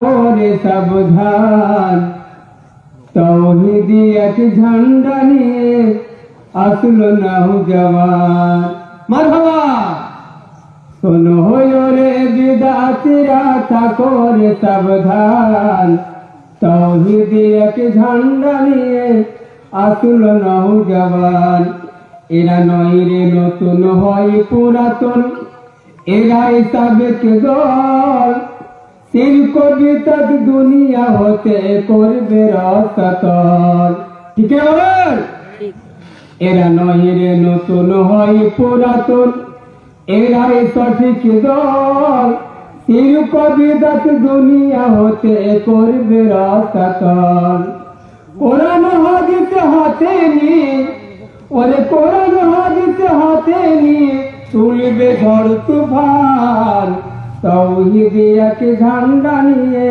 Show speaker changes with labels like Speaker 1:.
Speaker 1: ওরে সাবধান তৌহিদি এক ঝান্ডা নিয়ে আসলো নওজওয়ান। মারহাবা। শোনো রে বিদাতিরা থাকো রে সাবধান তৌহিদি এক ঝান্ডা নিয়ে আসলো নওজওয়ান। এরা নয় রে নতুন হয় পুরাতন, এরাই সাবেক দল। শিল্প বিতদ দুনিয়া হতে করবে রসাতল। ঠিক আছে? এরা নয় রে নতুন হয় পুরাতন, এরাই সঠিক দল। শিল্প বিতদ দুনিয়া হতে করবে রসাতল। কোরআন হাদিস হাতে নিয়ে, ওরে কোরআন হাদিস হাতে নিয়ে তুলবে ঝড় তুফান তৌহিদি এক ঝান্ডা নিয়ে